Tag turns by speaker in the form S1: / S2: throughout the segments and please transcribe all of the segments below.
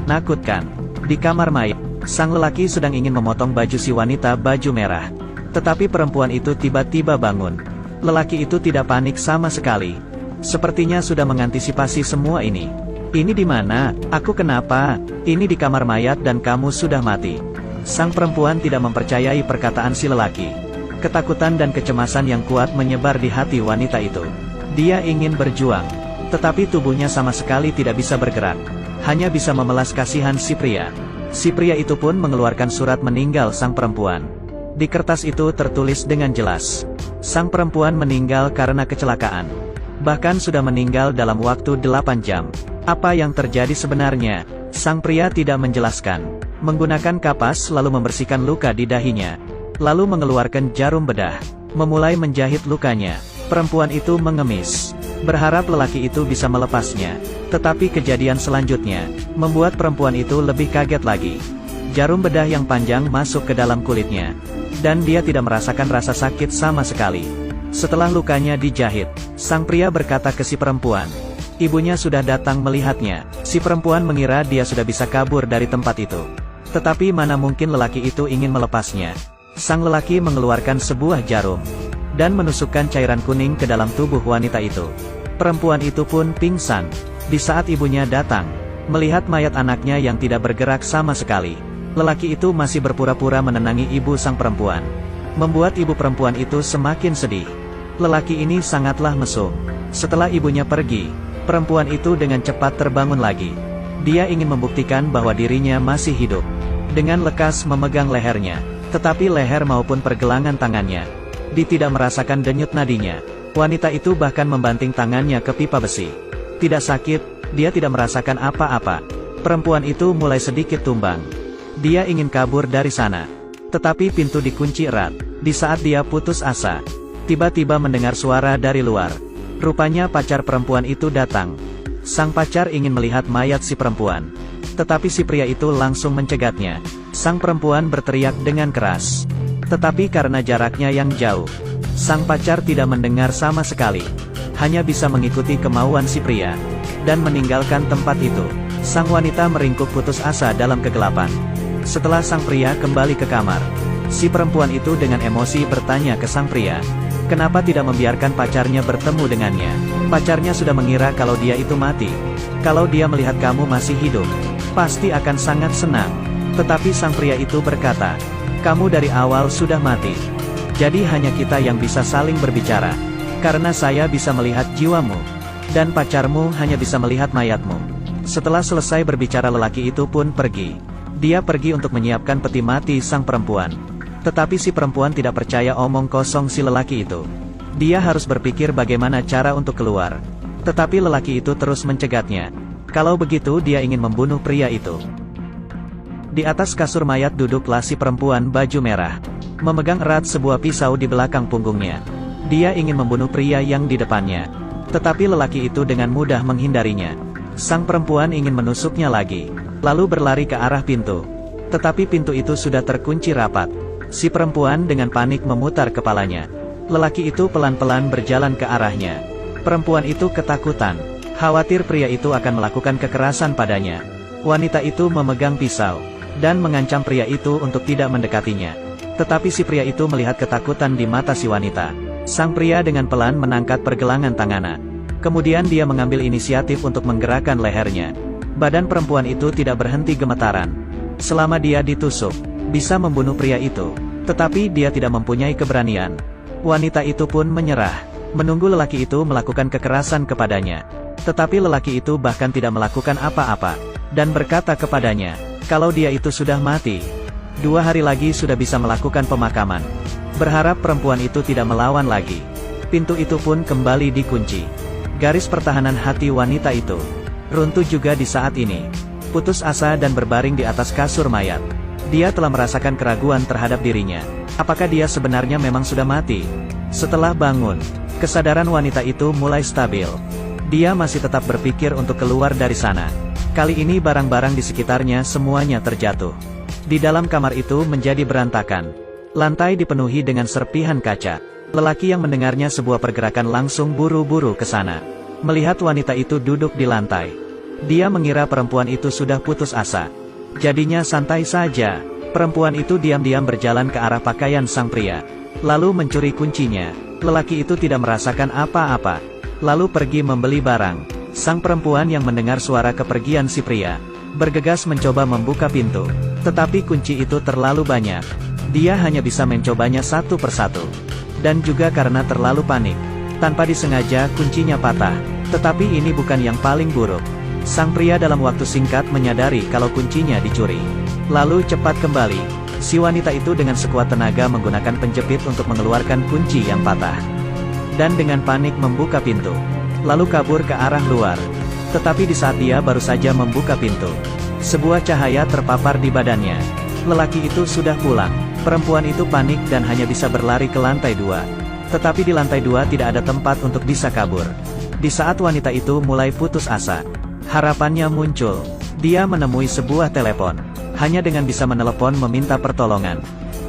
S1: menakutkan. Di kamar mayat, sang lelaki sedang ingin memotong baju si wanita baju merah. Tetapi perempuan itu tiba-tiba bangun. Lelaki itu tidak panik sama sekali. Sepertinya sudah mengantisipasi semua ini. Ini di mana? Aku kenapa? Ini di kamar mayat dan kamu sudah mati. Sang perempuan tidak mempercayai perkataan si lelaki. Ketakutan dan kecemasan yang kuat menyebar di hati wanita itu. Dia ingin berjuang, tetapi tubuhnya sama sekali tidak bisa bergerak. Hanya bisa memelas kasihan si pria. Si pria itu pun mengeluarkan surat meninggal sang perempuan. Di kertas itu tertulis dengan jelas, sang perempuan meninggal karena kecelakaan. Bahkan sudah meninggal dalam waktu 8 jam. Apa yang terjadi sebenarnya? Sang pria tidak menjelaskan. Menggunakan kapas lalu membersihkan luka di dahinya. Lalu mengeluarkan jarum bedah. Memulai menjahit lukanya. Perempuan itu mengemis. Berharap lelaki itu bisa melepasnya. Tetapi kejadian selanjutnya membuat perempuan itu lebih kaget lagi. Jarum bedah yang panjang masuk ke dalam kulitnya. Dan dia tidak merasakan rasa sakit sama sekali. Setelah lukanya dijahit, sang pria berkata ke si perempuan. Ibunya sudah datang melihatnya. Si perempuan mengira dia sudah bisa kabur dari tempat itu. Tetapi mana mungkin lelaki itu ingin melepasnya. Sang lelaki mengeluarkan sebuah jarum. Dan menusukkan cairan kuning ke dalam tubuh wanita itu. Perempuan itu pun pingsan. Di saat ibunya datang, melihat mayat anaknya yang tidak bergerak sama sekali. Lelaki itu masih berpura-pura menenangi ibu sang perempuan. Membuat ibu perempuan itu semakin sedih. Lelaki ini sangatlah mesum. Setelah ibunya pergi, perempuan itu dengan cepat terbangun lagi. Dia ingin membuktikan bahwa dirinya masih hidup. Dengan lekas memegang lehernya. Tetapi leher maupun pergelangan tangannya, dia tidak merasakan denyut nadinya. Wanita itu bahkan membanting tangannya ke pipa besi. Tidak sakit, dia tidak merasakan apa-apa. Perempuan itu mulai sedikit tumbang. Dia ingin kabur dari sana. Tetapi pintu dikunci erat. Di saat dia putus asa, tiba-tiba mendengar suara dari luar. Rupanya pacar perempuan itu datang. Sang pacar ingin melihat mayat si perempuan. Tetapi si pria itu langsung mencegatnya. Sang perempuan berteriak dengan keras. Tetapi karena jaraknya yang jauh, sang pacar tidak mendengar sama sekali. Hanya bisa mengikuti kemauan si pria. Dan meninggalkan tempat itu. Sang wanita meringkuk putus asa dalam kegelapan. Setelah sang pria kembali ke kamar, si perempuan itu dengan emosi bertanya ke sang pria. Kenapa tidak membiarkan pacarnya bertemu dengannya? Pacarnya sudah mengira kalau dia itu mati. Kalau dia melihat kamu masih hidup, pasti akan sangat senang. Tetapi sang pria itu berkata, kamu dari awal sudah mati. Jadi hanya kita yang bisa saling berbicara. Karena saya bisa melihat jiwamu. Dan pacarmu hanya bisa melihat mayatmu. Setelah selesai berbicara lelaki itu pun pergi. Dia pergi untuk menyiapkan peti mati sang perempuan. Tetapi si perempuan tidak percaya omong kosong si lelaki itu. Dia harus berpikir bagaimana cara untuk keluar. Tetapi lelaki itu terus mencegatnya. Kalau begitu dia ingin membunuh pria itu. Di atas kasur mayat duduklah si perempuan baju merah. Memegang erat sebuah pisau di belakang punggungnya. Dia ingin membunuh pria yang di depannya. Tetapi lelaki itu dengan mudah menghindarinya. Sang perempuan ingin menusuknya lagi. Lalu berlari ke arah pintu. Tetapi pintu itu sudah terkunci rapat. Si perempuan dengan panik memutar kepalanya. Lelaki itu pelan-pelan berjalan ke arahnya. Perempuan itu ketakutan. Khawatir pria itu akan melakukan kekerasan padanya. Wanita itu memegang pisau. Dan mengancam pria itu untuk tidak mendekatinya. Tetapi si pria itu melihat ketakutan di mata si wanita. Sang pria dengan pelan mengangkat pergelangan tangannya. Kemudian dia mengambil inisiatif untuk menggerakkan lehernya. Badan perempuan itu tidak berhenti gemetaran. Selama dia ditusuk, bisa membunuh pria itu. Tetapi dia tidak mempunyai keberanian. Wanita itu pun menyerah. Menunggu lelaki itu melakukan kekerasan kepadanya. Tetapi lelaki itu bahkan tidak melakukan apa-apa. Dan berkata kepadanya, kalau dia itu sudah mati, 2 hari lagi sudah bisa melakukan pemakaman. Berharap perempuan itu tidak melawan lagi. Pintu itu pun kembali dikunci. Garis pertahanan hati wanita itu runtuh juga di saat ini. Putus asa dan berbaring di atas kasur mayat. Dia telah merasakan keraguan terhadap dirinya. Apakah dia sebenarnya memang sudah mati? Setelah bangun, kesadaran wanita itu mulai stabil. Dia masih tetap berpikir untuk keluar dari sana. Kali ini barang-barang di sekitarnya semuanya terjatuh. Di dalam kamar itu menjadi berantakan. Lantai dipenuhi dengan serpihan kaca. Lelaki yang mendengarnya sebuah pergerakan langsung buru-buru ke sana. Melihat wanita itu duduk di lantai. Dia mengira perempuan itu sudah putus asa. Jadinya santai saja. Perempuan itu diam-diam berjalan ke arah pakaian sang pria. Lalu mencuri kuncinya. Lelaki itu tidak merasakan apa-apa. Lalu pergi membeli barang. Sang perempuan yang mendengar suara kepergian si pria bergegas mencoba membuka pintu. Tetapi kunci itu terlalu banyak. Dia hanya bisa mencobanya satu persatu. Dan juga karena terlalu panik. Tanpa disengaja kuncinya patah. Tetapi ini bukan yang paling buruk. Sang pria dalam waktu singkat menyadari kalau kuncinya dicuri. Lalu cepat kembali. Si wanita itu dengan sekuat tenaga menggunakan penjepit untuk mengeluarkan kunci yang patah. Dan dengan panik membuka pintu. Lalu kabur ke arah luar. Tetapi di saat dia baru saja membuka pintu, sebuah cahaya terpapar di badannya. Lelaki itu sudah pulang. Perempuan itu panik dan hanya bisa berlari ke lantai 2. Tetapi di lantai 2 tidak ada tempat untuk bisa kabur. Di saat wanita itu mulai putus asa, harapannya muncul. Dia menemui sebuah telepon. Hanya dengan bisa menelepon meminta pertolongan,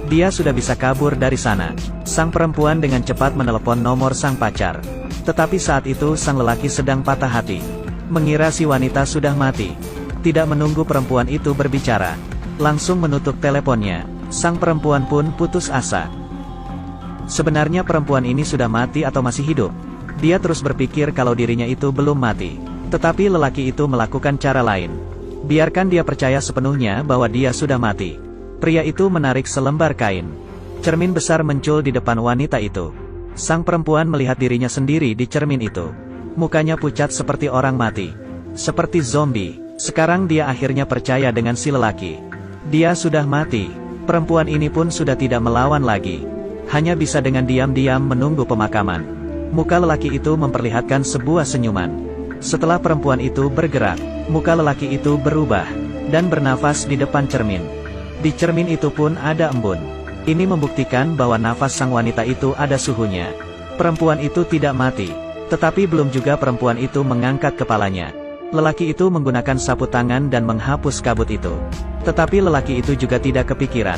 S1: dia sudah bisa kabur dari sana. Sang perempuan dengan cepat menelepon nomor sang pacar. Tetapi saat itu sang lelaki sedang patah hati. Mengira si wanita sudah mati. Tidak menunggu perempuan itu berbicara, langsung menutup teleponnya. Sang perempuan pun putus asa. Sebenarnya perempuan ini sudah mati atau masih hidup? Dia terus berpikir kalau dirinya itu belum mati. Tetapi lelaki itu melakukan cara lain. Biarkan dia percaya sepenuhnya bahwa dia sudah mati. Pria itu menarik selembar kain. Cermin besar muncul di depan wanita itu. Sang perempuan melihat dirinya sendiri di cermin itu. Mukanya pucat seperti orang mati. Seperti zombie. Sekarang dia akhirnya percaya dengan si lelaki. Dia sudah mati. Perempuan ini pun sudah tidak melawan lagi. Hanya bisa dengan diam-diam menunggu pemakaman. Muka lelaki itu memperlihatkan sebuah senyuman. Setelah perempuan itu bergerak, muka lelaki itu berubah, dan bernafas di depan cermin. Di cermin itu pun ada embun. Ini membuktikan bahwa nafas sang wanita itu ada suhunya. Perempuan itu tidak mati. Tetapi belum juga perempuan itu mengangkat kepalanya. Lelaki itu menggunakan sapu tangan dan menghapus kabut itu. Tetapi lelaki itu juga tidak kepikiran.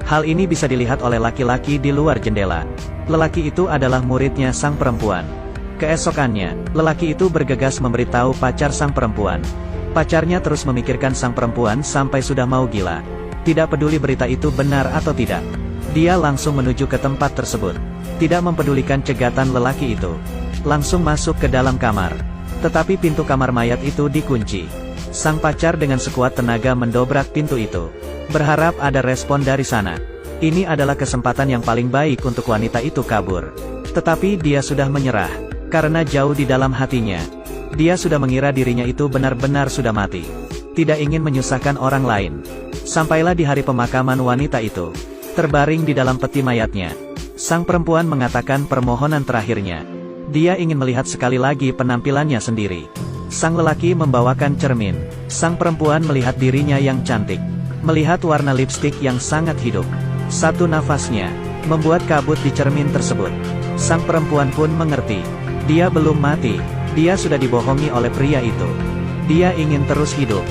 S1: Hal ini bisa dilihat oleh laki-laki di luar jendela. Lelaki itu adalah muridnya sang perempuan. Keesokannya, lelaki itu bergegas memberitahu pacar sang perempuan. Pacarnya terus memikirkan sang perempuan sampai sudah mau gila. Tidak peduli berita itu benar atau tidak. Dia langsung menuju ke tempat tersebut. Tidak mempedulikan cegatan lelaki itu. Langsung masuk ke dalam kamar. Tetapi pintu kamar mayat itu dikunci. Sang pacar dengan sekuat tenaga mendobrak pintu itu. Berharap ada respon dari sana. Ini adalah kesempatan yang paling baik untuk wanita itu kabur. Tetapi dia sudah menyerah. Karena jauh di dalam hatinya, dia sudah mengira dirinya itu benar-benar sudah mati. Tidak ingin menyusahkan orang lain. Sampailah di hari pemakaman wanita itu. Terbaring di dalam peti mayatnya, sang perempuan mengatakan permohonan terakhirnya. Dia ingin melihat sekali lagi penampilannya sendiri. Sang lelaki membawakan cermin. Sang perempuan melihat dirinya yang cantik. Melihat warna lipstik yang sangat hidup. Satu nafasnya membuat kabut di cermin tersebut. Sang perempuan pun mengerti. Dia belum mati. Dia sudah dibohongi oleh pria itu. Dia ingin terus hidup.